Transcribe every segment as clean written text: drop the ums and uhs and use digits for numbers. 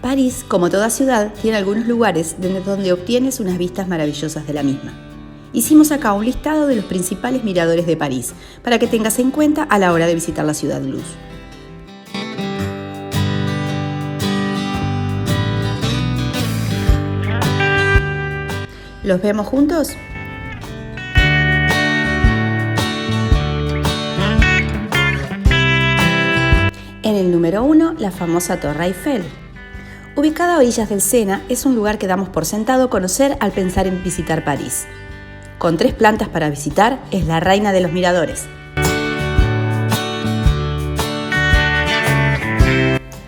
París, como toda ciudad, tiene algunos lugares desde donde obtienes unas vistas maravillosas de la misma. Hicimos acá un listado de los principales miradores de París, para que tengas en cuenta a la hora de visitar la Ciudad Luz. ¿Los vemos juntos? En el número 1, la famosa Torre Eiffel. Ubicada a orillas del Sena, es un lugar que damos por sentado conocer al pensar en visitar París. Con 3 plantas para visitar, es la reina de los miradores.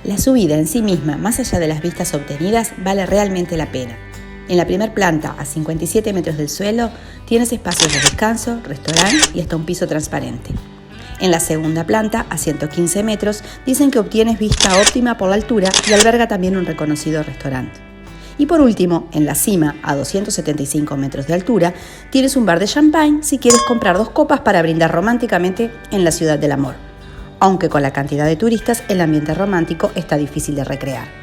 La subida en sí misma, más allá de las vistas obtenidas, vale realmente la pena. En la primera planta, a 57 metros del suelo, tienes espacios de descanso, restaurante y hasta un piso transparente. En la segunda planta, a 115 metros, dicen que obtienes vista óptima por la altura y alberga también un reconocido restaurante. Y por último, en la cima, a 275 metros de altura, tienes un bar de champagne si quieres comprar 2 copas para brindar románticamente en la ciudad del amor. Aunque con la cantidad de turistas, el ambiente romántico está difícil de recrear.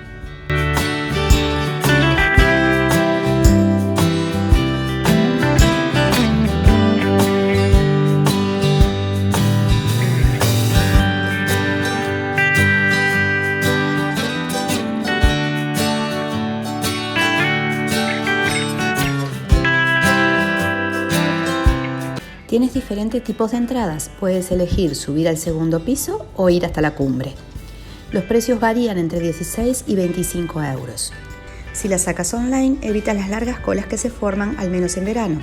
Tienes diferentes tipos de entradas, puedes elegir subir al segundo piso o ir hasta la cumbre. Los precios varían entre 16 y 25 euros. Si la sacas online, evita las largas colas que se forman, al menos en verano.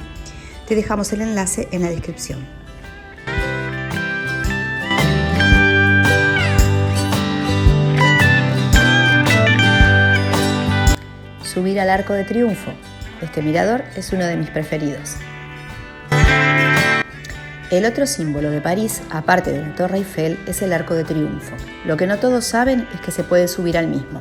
Te dejamos el enlace en la descripción. Subir al Arco de Triunfo. Este mirador es uno de mis preferidos. El otro símbolo de París, aparte de la Torre Eiffel, es el Arco de Triunfo. Lo que no todos saben es que se puede subir al mismo.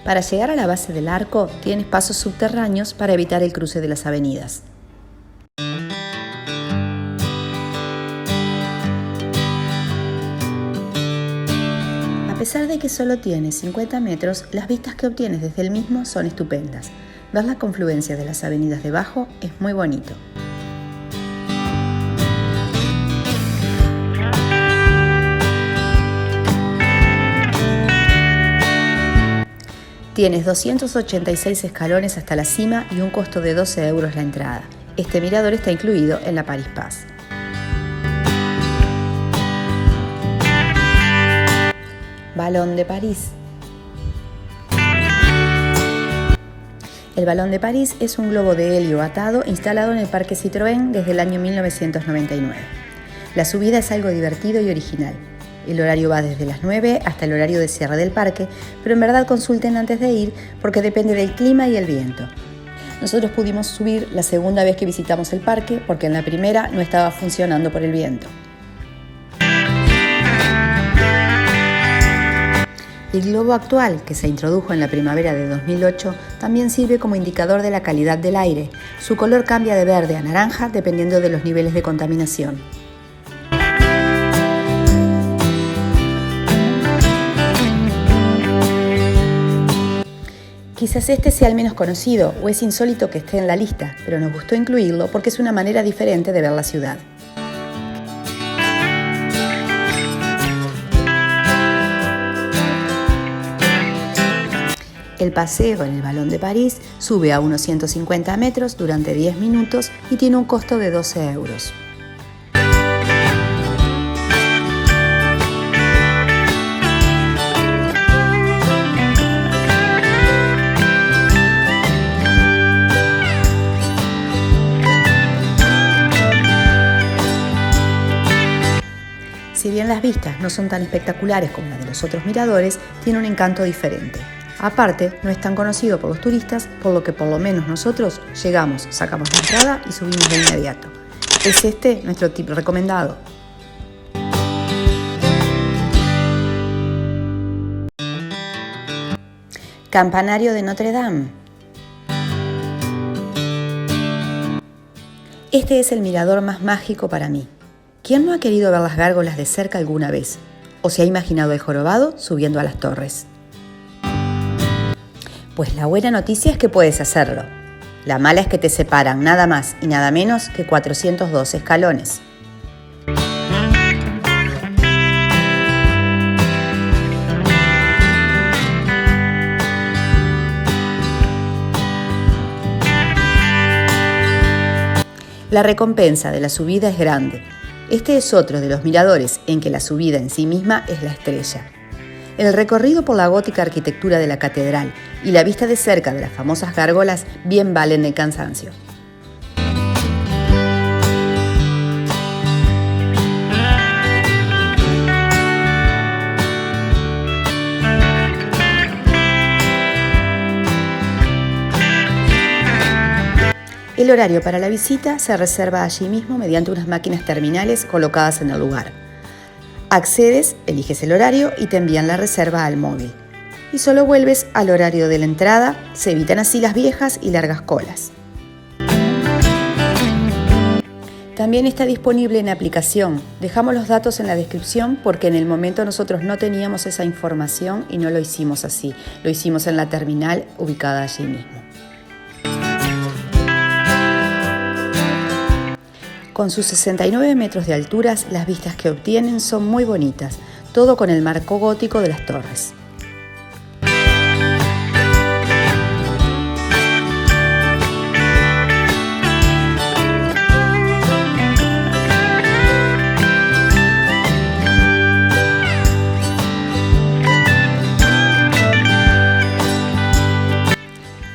Para llegar a la base del arco, tienes pasos subterráneos para evitar el cruce de las avenidas. A pesar de que solo tiene 50 metros, las vistas que obtienes desde el mismo son estupendas. Ver la confluencia de las avenidas debajo es muy bonito. Tienes 286 escalones hasta la cima y un costo de 12 euros la entrada. Este mirador está incluido en la Paris Pass. Balón de París. El Balón de París es un globo de helio atado instalado en el Parque Citroën desde el año 1999. La subida es algo divertido y original. El horario va desde las 9 hasta el horario de cierre del parque, pero en verdad consulten antes de ir porque depende del clima y el viento. Nosotros pudimos subir la segunda vez que visitamos el parque porque en la primera no estaba funcionando por el viento. El globo actual, que se introdujo en la primavera de 2008, también sirve como indicador de la calidad del aire. Su color cambia de verde a naranja dependiendo de los niveles de contaminación. Quizás este sea el menos conocido o es insólito que esté en la lista, pero nos gustó incluirlo porque es una manera diferente de ver la ciudad. El paseo en el Balón de París sube a unos 150 metros durante 10 minutos y tiene un costo de 12 euros. Si bien las vistas no son tan espectaculares como las de los otros miradores, tiene un encanto diferente. Aparte, no es tan conocido por los turistas, por lo que por lo menos nosotros llegamos, sacamos la entrada y subimos de inmediato. Es este nuestro tip recomendado. Campanario de Notre Dame. Este es el mirador más mágico para mí. ¿Quién no ha querido ver las gárgolas de cerca alguna vez? ¿O se ha imaginado el jorobado subiendo a las torres? Pues la buena noticia es que puedes hacerlo. La mala es que te separan nada más y nada menos que 402 escalones. La recompensa de la subida es grande. Este es otro de los miradores en que la subida en sí misma es la estrella. El recorrido por la gótica arquitectura de la catedral y la vista de cerca de las famosas gárgolas bien valen el cansancio. El horario para la visita se reserva allí mismo mediante unas máquinas terminales colocadas en el lugar. Accedes, eliges el horario y te envían la reserva al móvil. Y solo vuelves al horario de la entrada, se evitan así las viejas y largas colas. También está disponible en aplicación. Dejamos los datos en la descripción porque en el momento nosotros no teníamos esa información y no lo hicimos así. Lo hicimos en la terminal ubicada allí mismo. Con sus 69 metros de alturas, las vistas que obtienen son muy bonitas, todo con el marco gótico de las torres.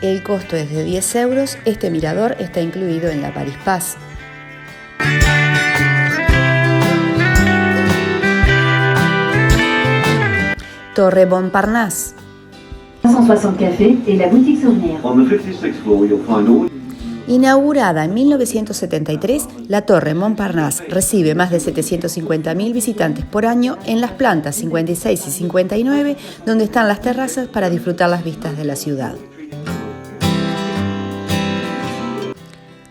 El costo es de 10 euros, este mirador está incluido en la Paris Pass. Torre Montparnasse. 560 Café et la boutique Souvenir. On the 56th floor, you'll find all. Inaugurada en 1973, la Torre Montparnasse recibe más de 750.000 visitantes por año en las plantas 56 y 59, donde están las terrazas para disfrutar las vistas de la ciudad.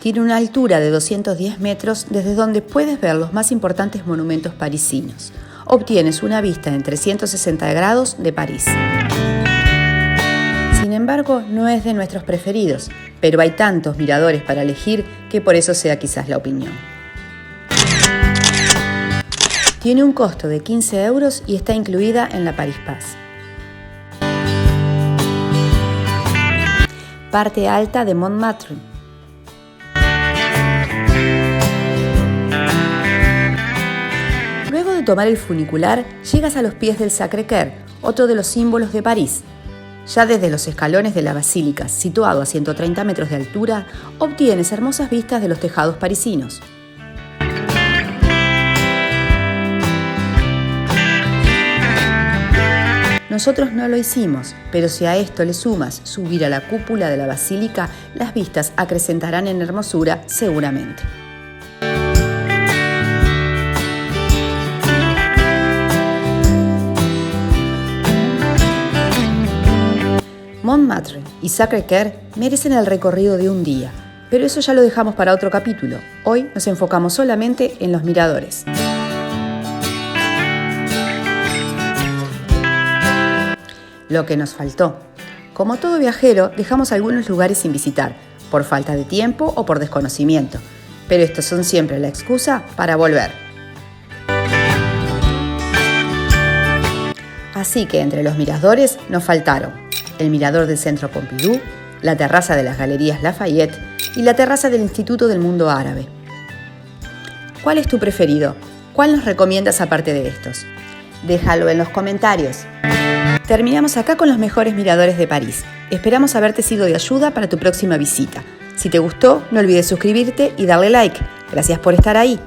Tiene una altura de 210 metros desde donde puedes ver los más importantes monumentos parisinos. Obtienes una vista en 360 grados de París. Sin embargo, no es de nuestros preferidos, pero hay tantos miradores para elegir que por eso sea quizás la opinión. Tiene un costo de 15 euros y está incluida en la Paris Pass. Parte alta de Montmartre. Luego de tomar el funicular, llegas a los pies del Sacré-Cœur, otro de los símbolos de París. Ya desde los escalones de la basílica, situado a 130 metros de altura, obtienes hermosas vistas de los tejados parisinos. Nosotros no lo hicimos, pero si a esto le sumas subir a la cúpula de la basílica, las vistas acrecentarán en hermosura seguramente. Montmartre y Sacré-Cœur merecen el recorrido de un día, pero eso ya lo dejamos para otro capítulo. Hoy nos enfocamos solamente en los miradores. Lo que nos faltó. Como todo viajero, dejamos algunos lugares sin visitar, por falta de tiempo o por desconocimiento, pero estos son siempre la excusa para volver. Así que entre los miradores nos faltaron el mirador del Centro Pompidou, la terraza de las Galerías Lafayette y la terraza del Instituto del Mundo Árabe. ¿Cuál es tu preferido? ¿Cuál nos recomiendas aparte de estos? Déjalo en los comentarios. Terminamos acá con los mejores miradores de París. Esperamos haberte sido de ayuda para tu próxima visita. Si te gustó, no olvides suscribirte y darle like. Gracias por estar ahí.